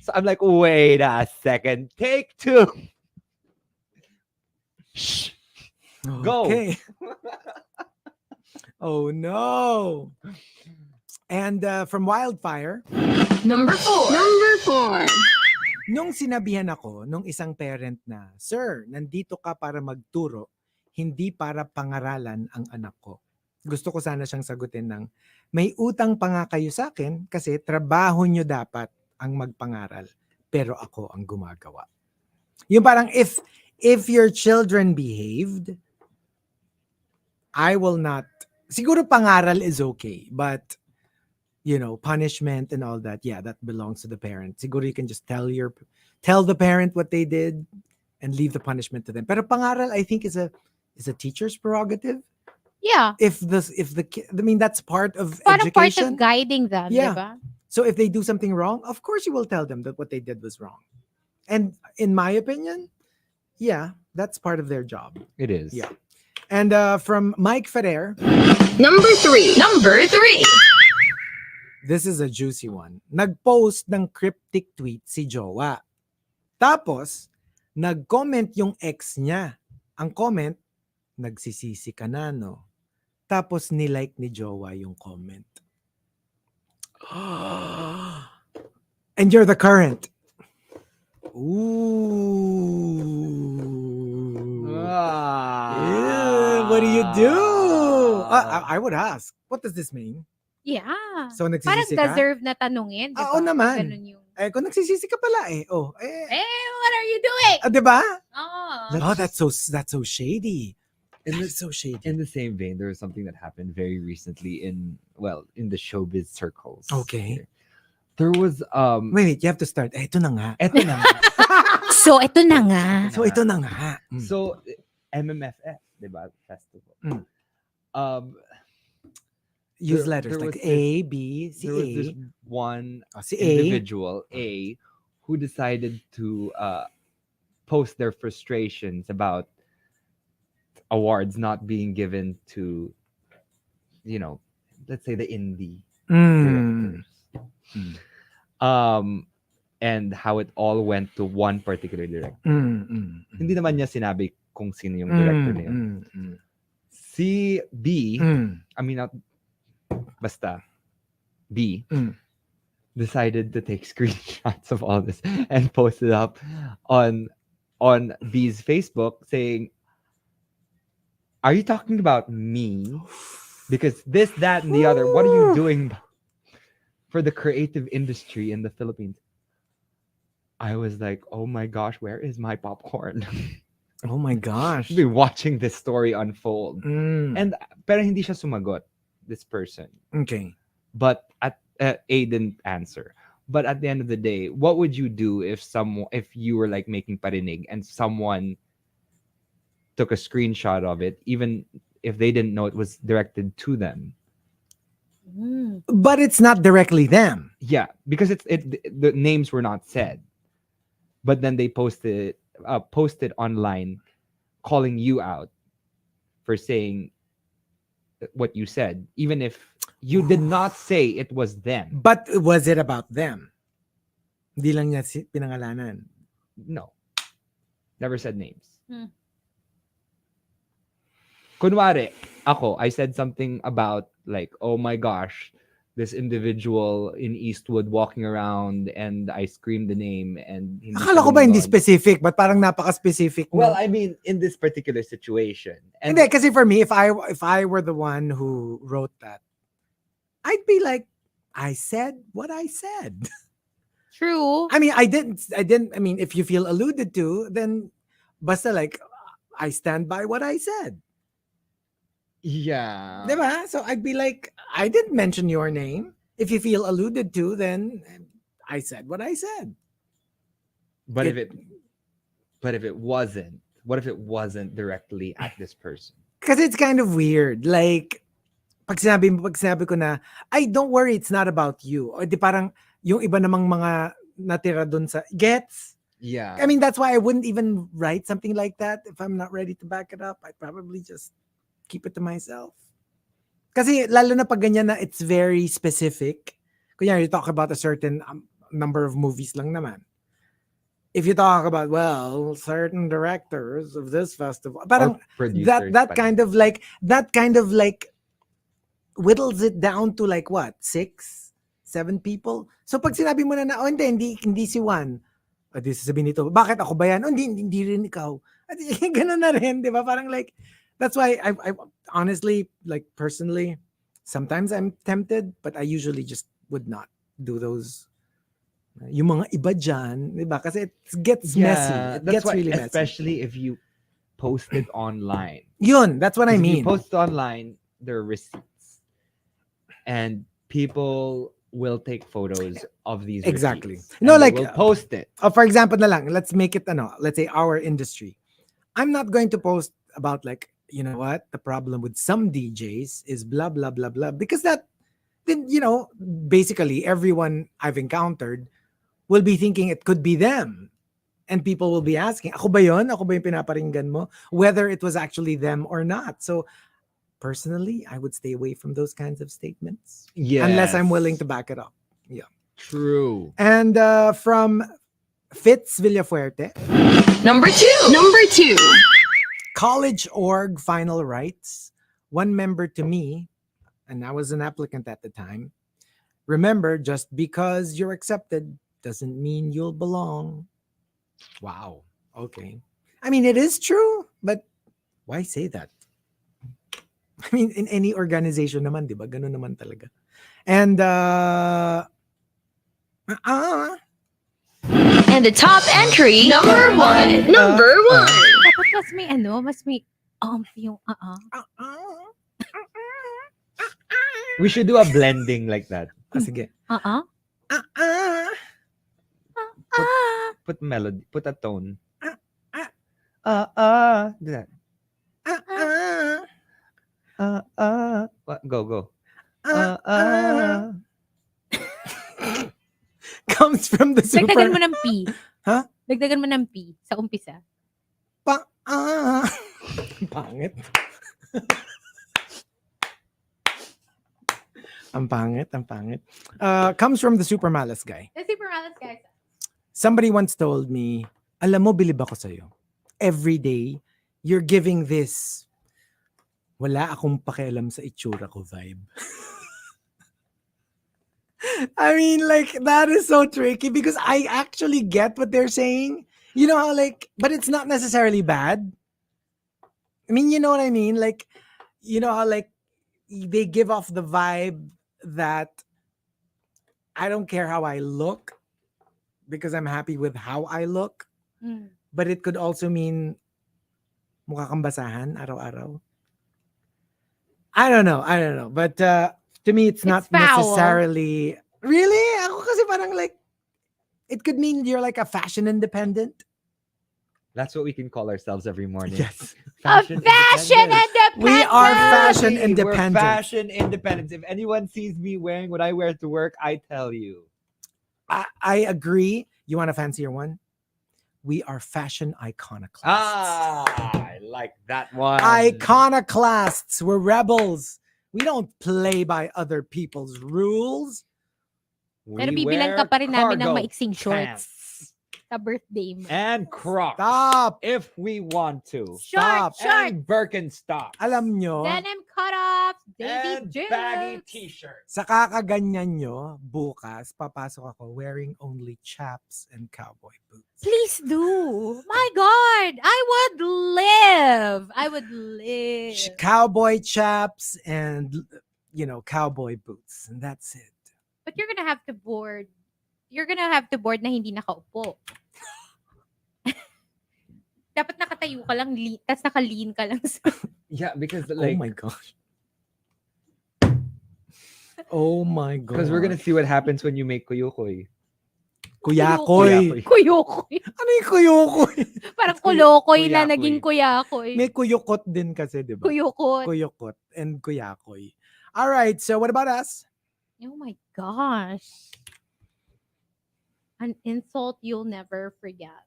So I'm like, wait a second. Take 2. Shh. Go. Okay. Oh no. And from Wildfire, Number 4. Number 4. nung sinabihan ako nung isang parent na, Sir, nandito ka para magturo, hindi para pangaralan ang anak ko. Gusto ko sana siyang sagutin ng, may utang pa nga kayo sa akin kasi trabaho nyo dapat ang magpangaral, pero ako ang gumagawa. Yung parang if your children behaved, I will not, siguro pangaral is okay, but punishment and all that, yeah, that belongs to the parent. Siguro you can just tell the parent what they did and leave the punishment to them. Pero pangaral, I think, is a teacher's prerogative. Yeah. If the kid, I mean, that's part of Parang part education. of guiding them, Yeah. diba? So if they do something wrong, of course you will tell them that what they did was wrong. And in my opinion, yeah, that's part of their job. It is. Yeah. And from Mike Ferrer, Number 3. Number 3. this is a juicy one. Nag-post ng cryptic tweet si Jowa. Tapos, nag-comment yung ex niya. Ang comment, nagsisisi ka na, no? Tapos, nilike ni Jowa yung comment. And you're the current. Ooh. What do you do? I would ask, what does this mean? Yeah. So, Parang nagsisisi ka? deserve na tanungin, diba? Oo naman. Ganun yung, Kung nagsisisi ka pala what are you doing? diba? Oh. That's so shady. That's so shady. In the same vein, there was something that happened very recently in the showbiz circles. Okay. There was Wait, you have to start. Ito na nga. eto na nga. So, ito na nga. So, ito na nga. So MMFF, diba? Festival. Use there- letters there like was A, B, C, There was this A. one Si A. individual, A, who decided to post their frustrations about awards not being given to, let's say the indie Mm. directors. And how it all went to one particular director. Hindi naman niya sinabi kung sino yung director na yun. Si B, I mean, basta, B, decided to take screenshots of all this and post it up on B's Facebook saying, are you talking about me? Because this, that, and the other, what are you doing for the creative industry in the Philippines? I was like, oh my gosh, where is my popcorn? Oh my gosh. I've been watching this story unfold. Mm. Pero hindi siya sumagot, this person. Okay. But A didn't answer. But at the end of the day, what would you do if you were like making parinig and someone took a screenshot of it, even if they didn't know it was directed to them? But it's not directly them. Yeah, because the names were not said. But then they posted online calling you out for saying what you said, even if you did not say it was them. But was it about them? Hindi lang niya pinangalanan. No. Never said names. Hmm. Kunwari, I said something about like, oh my gosh, this individual in Eastwood walking around and I screamed the name and Akala ko ba hindi specific? But parang napaka-specific. Well, I mean, in this particular situation. And Hindi, kasi for me, if I were the one who wrote that, I'd be like, I said what I said. True. I mean, I didn't, I mean, if you feel alluded to, then basta like, I stand by what I said. yeah. Diba? So I'd be like, I didn't mention your name. If you feel alluded to, then I said what I said. But if it wasn't, what if it wasn't directly at this person? Because it's kind of weird. Like, pag sinabi ko na, ay, don't worry, it's not about you. O di parang, yung iba namang mga natira dun sa, gets? Yeah. I mean, that's why I wouldn't even write something like that. If I'm not ready to back it up, I'd probably just keep it to myself. Kasi lalo na pag ganyan na it's very specific. Kunyari, you talk about a certain number of movies lang naman. If you talk about, well, certain directors of this festival, parang producers that kind of like whittles it down to like what, 6, 7 people. So pag sinabi mo na hindi si Juan. Di sasabihin nito, bakit ako ba yan? Hindi rin ikaw. Ganun na rin, di ba? Parang like, that's why I honestly, like personally, sometimes I'm tempted, but I usually just would not do those. Yung mga iba dyan, di ba? Kasi it gets messy. It gets really messy. Especially if you post it online. Yun, that's what I mean. If you post it online, there are receipts. And people will take photos of these exactly. receipts. No, like we'll post it. For example, na lang, let's make it let's say our industry. I'm not going to post about like, you know what, the problem with some DJs is blah blah blah blah, because that then, you know, basically everyone I've encountered will be thinking it could be them. And people will be asking, ako ba yun? Ako ba yung pinaparinggan mo? Whether it was actually them or not. So personally, I would stay away from those kinds of statements. Yes. Unless I'm willing to back it up. Yeah. True. And from Fitz Villafuerte. Number two. College org final rights. One member to me, and I was an applicant at the time. Remember, just because you're accepted doesn't mean you'll belong. Wow. Okay. I mean, it is true, but why say that? I mean, in any organization naman, di ba? Ganun naman talaga. And, And the top entry, number one. Dapat mas may yung We should do a blending like that. sige. Put melody, put a tone. Do that. Go. Comes from the super... Dagdagan mo ng P. Ha? Dagdagan mo ng P sa umpisa. Pangit. Ang pangit. Comes from the super malas guy. The super malas guy. Somebody once told me, alam mo, bilib ako sa'yo. Every day, you're giving this wala akong pakialam sa itsura ko vibe. I mean, like, that is so tricky because I actually get what they're saying. You know how, like, but it's not necessarily bad. I mean, you know what I mean? Like, you know how, like, they give off the vibe that I don't care how I look because I'm happy with how I look. But it could also mean mukha kang basahan araw-araw. I don't know. But to me, it's not necessarily... Really? Ako kasi parang like, it could mean you're like a fashion independent. That's what we can call ourselves every morning. Yes. Fashion independent. We are fashion independent. We're fashion independent. If anyone sees me wearing what I wear to work, I tell you. I agree. You want a fancier one? We are fashion iconoclasts. I like that one. Iconoclasts. We're rebels. We don't play by other people's rules. Pero bibilang ka pa rin namin ng maiksing shorts sa birthday mo. And Crocs. Stop. If we want to. Stop. And Birkenstocks. Alam nyo, Denim cutoffs, and Daisy baggy Dukes. t-shirts. sa kakaganyan nyo, bukas, papasok ako wearing only chaps and cowboy boots. Please do. My God, I would live. Cowboy chaps and, you know, cowboy boots. And that's it. But you're gonna have to board. You're gonna have to board na hindi nakaupo. Dapat nakatayo ka lang, tas naka-lean ka lang. Yeah, because like... Oh my gosh. Oh my god. Because we're gonna see what happens when you make kuyukoy. Kuyakoy. Kuyokoy. Ano yung kuyokoy? Parang kulokoy na Kuyakoy. naging kuyakoy. May kuyukot din kasi, di ba? Kuyukot. Kuyukot and kuyakoy. All right, so what about us? Oh my gosh. An insult you'll never forget.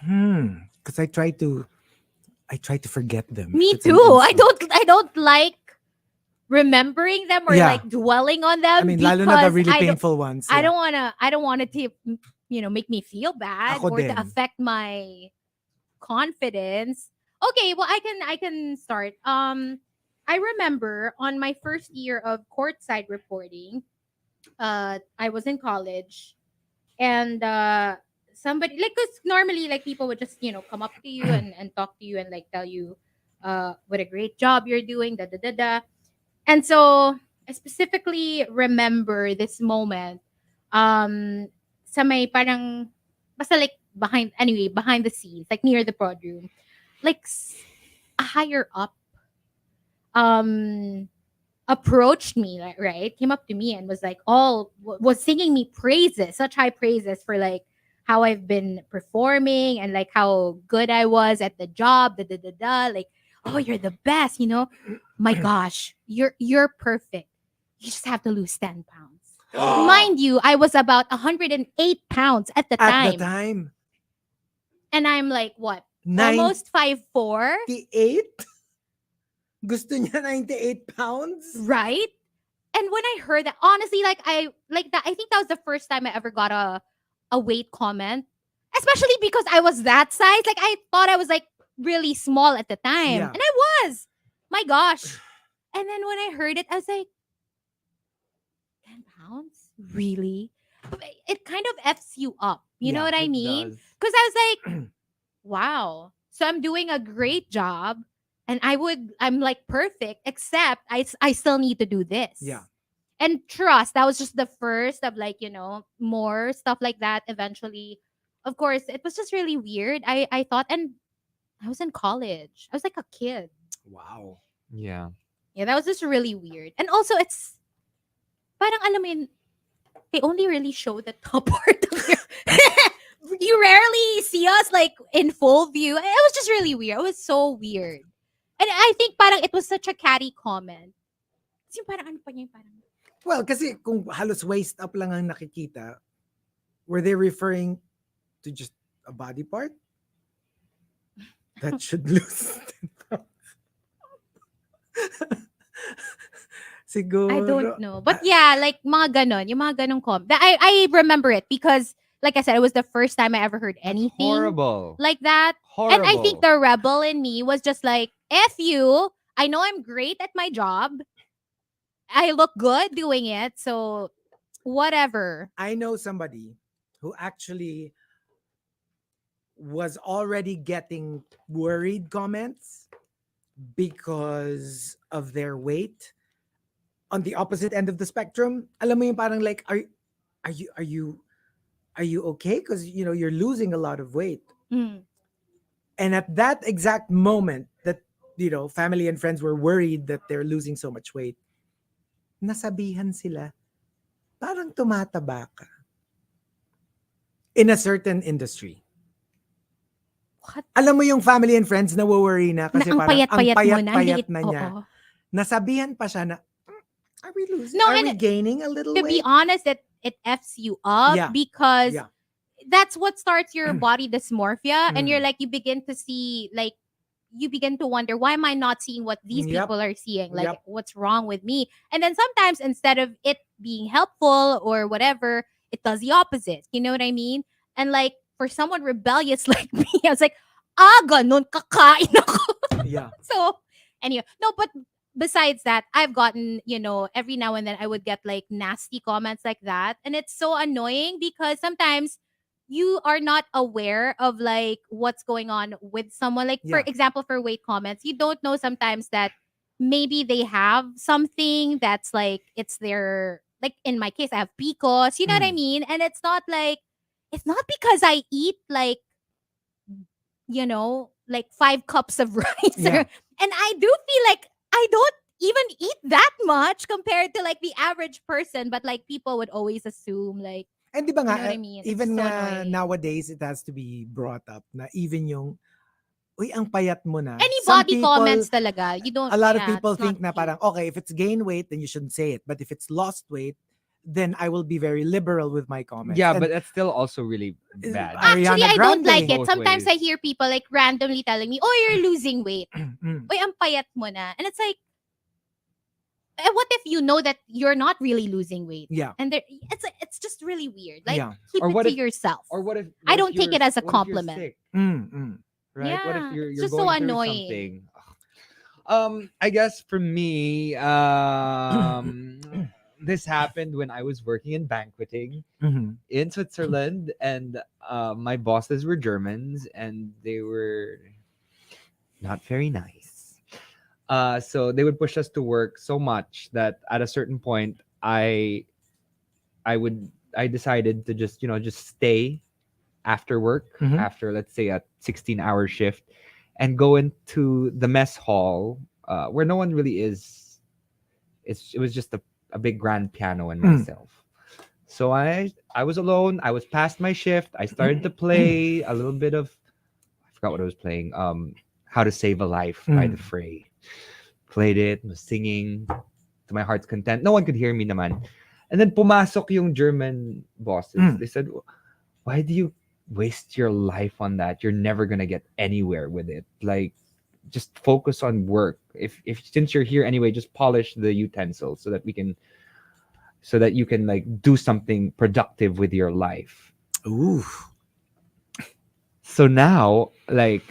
Because I try to forget them. Me if it's an too. I insult. don't like remembering them or Yeah. like dwelling on them I mean, lalo na the because really I don't painful ones. I Yeah. don't want it to make me feel bad Ako or to din. affect my confidence. Okay, well I can start. I remember on my first year of courtside reporting, I was in college and somebody like cuz normally like people would just, come up to you and talk to you and like tell you what a great job you're doing, da da da da. And so I specifically remember this moment. Sa may parang basta like behind the scenes, like near the podium. Like a higher up um approached me, like, right? Came up to me and was like was singing me praises, such high praises for like how I've been performing and like how good I was at the job, da da da da. Like, oh, you're the best, My gosh, you're perfect. You just have to lose 10 pounds. Mind you, I was about 108 pounds at the At the time. time, And I'm like, what? 98? Almost 5'4", Gusto niya 98 pounds? right? And when I heard that, honestly, like that, I think that was the first time I ever got a weight comment, especially because I was that size. Like I thought I was like really small at the time, Yeah. and I was. My gosh! And then when I heard it, I was like, 10 pounds, really? It kind of f's you up. You know Yeah, what I It mean? does. Because I was like, wow. So I'm doing a great job, and I'm like perfect, except I still need to do this. Yeah. And trust, that was just the first of like, more stuff like that eventually. Of course, it was just really weird. I thought, and I was in college. I was like a kid. Wow. Yeah. Yeah, that was just really weird. And also it's parang alam mo yun, they only really show the top part of your you rarely see us like in full view. It was just really weird. It was so weird. And I think parang it was such a catty comment. Kasi parang ano pa niya, parang Well, kasi kung halos waist up lang ang nakikita, were they referring to just a body part? That should lose 10 pounds. Siguro. I don't know. But yeah, like mga ganon, yung mga ganong I remember it because like I said, it was the first time I ever heard anything Horrible. like that. Horrible. And I think the rebel in me was just like, F you. I know I'm great at my job. I look good doing it. So whatever. I know somebody who actually was already getting worried comments because of their weight on the opposite end of the spectrum. Alam mo yung parang like, are you okay? Because you're losing a lot of weight. Mm. And at that exact moment that family and friends were worried that they're losing so much weight, nasabihan sila, parang tumataba ka in a certain industry. What? Alam mo yung family and friends na worry na kasi Na ang parang payat-payat mo na, ang payat liit, na niya. oo. Nasabihan pa siya na, are we losing? No, are and we gaining a little To weight? be honest, it F's you up Yeah. because Yeah. that's what starts your body dysmorphia. And you're Mm. like, you begin to see, like, you begin to wonder, why am I not seeing what these Yep. people are seeing? Like, Yep. what's wrong with me? And then sometimes instead of it being helpful or whatever, it does the opposite. You know what I mean? And like, for someone rebellious like me, I was like, ganun, kakain ako. Yeah. So, anyway, no, but besides that, I've gotten, every now and then I would get like nasty comments like that. And it's so annoying because sometimes you are not aware of like what's going on with someone. Like, for Yeah. example, for weight comments, you don't know sometimes that maybe they have something that's like, it's their, like in my case, I have PCOS, you know what I mean? And it's not because I eat like, like 5 cups of rice. Yeah. And I do feel like I don't even eat that much compared to like the average person. But like people would always assume like, And di ba nga, know what I mean? It's even so nga annoying. nowadays, it has to be brought up na even yung, uy, ang payat mo na. any Some body people- comments talaga, you don't. A lot of yeah, people it's think not na parang, cute. okay, if it's gain weight, then you shouldn't say it. But if it's lost weight, then I will be very liberal with my comments. Yeah, And but that's still also really bad. Actually, Ariana I don't like Grande. it. Both Sometimes I ways. hear people like randomly telling me, "Oh, you're losing weight. Oy, ang payat mo na." And it's like, what if you know that you're not really losing weight? Yeah. And it's just really weird. Like, Yeah. keep Or it what to if- yourself. Or what if I don't take you're- it as a what if you're compliment. sick, Mm. right? What if Yeah, you're it's you're just so going through annoying. something? I guess for me, this happened when I was working in banqueting Mhm. in Switzerland, and my bosses were Germans, and they were not very nice. So they would push us to work so much that at a certain point, I decided to just stay after work, Mhm. after, let's say, a 16-hour shift, and go into the mess hall, where no one really is. It was just a big grand piano and myself. So I was alone. I was past my shift. I started to play a little bit of, I forgot what I was playing. How to Save a Life by The Fray. Played it, was singing to my heart's content. No one could hear me naman. And then pumasok yung German bosses. They said, "Why do you waste your life on that? You're never gonna get anywhere with it. Like, just focus on work. If since you're here anyway, just polish the utensils so that you can like do something productive with your life." Ooh. So now, like,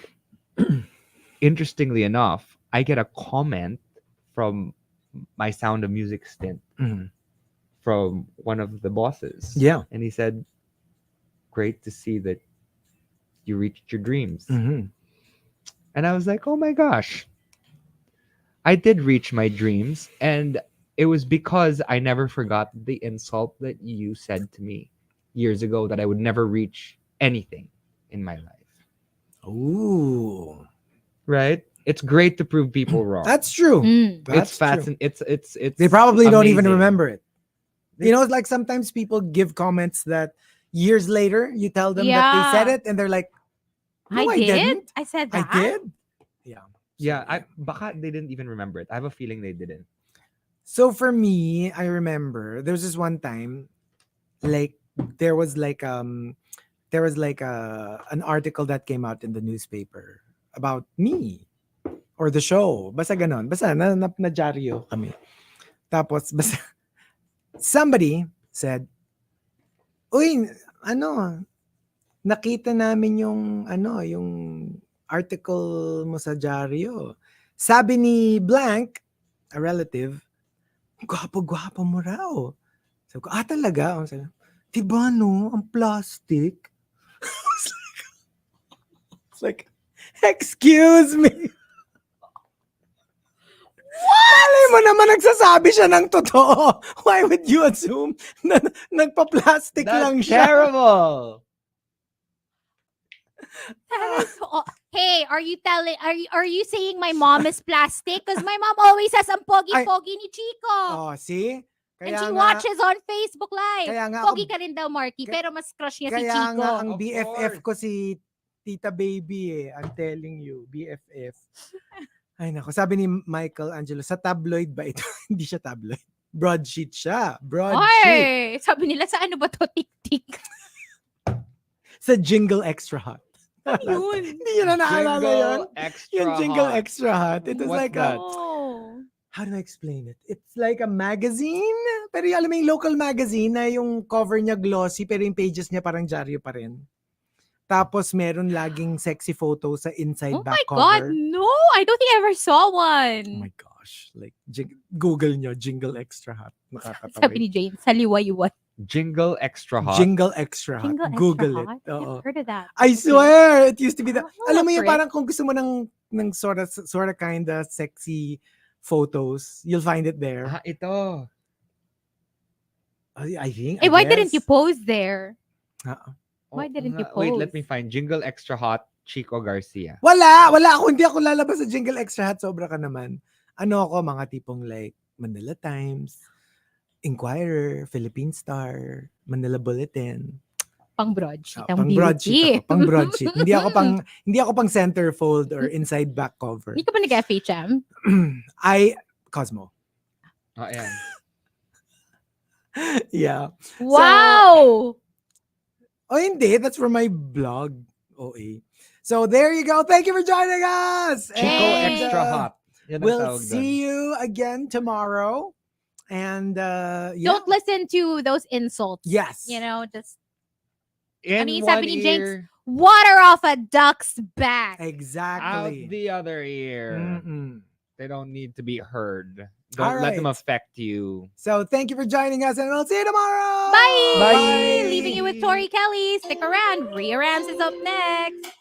interestingly enough, I get a comment from my Sound of Music stint Mhm. from one of the bosses. Yeah. And he said, "Great to see that you reached your dreams." Mhm. And I was like, "Oh my gosh. I did reach my dreams." And it was because I never forgot the insult that you said to me years ago, that I would never reach anything in my life. Ooh. Right? It's great to prove people wrong. That's true. Mm. That's it's true. fascinating. It's They probably don't even amazing. remember it. You know, it's like sometimes people give comments that years later you tell them that they said Yeah. it and they're like, I "No, I did. didn't. I said I that. did." Yeah. Yeah, baka they didn't even remember it. I have a feeling they didn't. So for me, I remember there was this one time, like there was like an article that came out in the newspaper about me or the show. Basta ganon. Basta na dyaryo kami. Tapos basta somebody said, "Uy, ano, nakita namin yung article mo sa dyaryo. Sabi ni blank, a relative, gwapo-gwapo mo raw." Sabi ko, talaga? Sabi, "Diba no, ang plastic." It's like, excuse me. Malay mo naman nagsasabi siya ng totoo. Why would you assume na nagpa-plastic lang siya? terrible. That is hey, are you saying my mom is plastic? Because my mom always says ang pogi-pogi ni Chico. Oh, see? And she watches on Facebook Live. Kaya nga Pogi ka rin daw, Markki. Pero mas crush niya si Kaya Chico. nga ang Of BFF course. ko si Tita Baby eh. I'm telling you, BFF. Ay nako, sabi ni Michael Angelo, sa tabloid ba ito? Hindi siya tabloid. Broadsheet siya. Broadsheet. Ay, sabi nila, sa ano ba to? Tik-tik. Sa Jingle Extra Hot. Yun. Hindi yun na naalala yun. Jingle extra Yung Jingle hot. Extra Hot. It was What's like that? Oh. how do I explain it? It's like a magazine. Pero alam mo yung local magazine na yung cover niya glossy pero yung pages niya parang dyaryo pa rin. Tapos meron laging sexy photo sa inside Oh back my cover. God, no! I don't think I ever saw one. Oh my gosh. Like, Google nyo, Jingle Extra Hot. Nakakatawa. Sabi ni Jane, sa liwa-iwan. Jingle extra hot. Jingle Extra Hot. Jingle Google Extra it. Hot? Oo. I've heard of that. I swear, it used to be that. I'll Alam mo look yun, for it. parang kung gusto mo ng sort of kinda sexy photos, you'll find it there. Ito. I think. Hey, why didn't you post there? Why Oh, didn't you Wait, let post? me find Jingle extra hot Chico Garcia. Wala ako. Hindi ako lalabas sa Jingle Extra Hot. Sobra ka naman. Ano ako, mga tipong like Manila Times, Inquirer, Philippine Star, Manila Bulletin. Pang broadsheet. Pang broadsheet ako. Pang broadsheet. hindi ako pang centerfold or inside back cover. Hindi ka ba nag-FHM? I Cosmo. Ayan. Yeah. Wow. Oh, hindi. That's from my blog. OA. So there you go. Thank you for joining us. Chico Thanks. extra hot. Yan ang We'll tawag dun. see you again tomorrow. And yeah. Don't listen to those insults. Yes. You know, just In ano yung one sabi ni Jinx? ear, Water off a duck's back. out Exactly. the other ear. Mm-mm. They don't need to be heard. All Don't let them right. affect you. So thank you for joining us, and we'll see you tomorrow. Bye. Bye. Leaving you with Tori Kelly. Stick around. Rhea Rams is up next.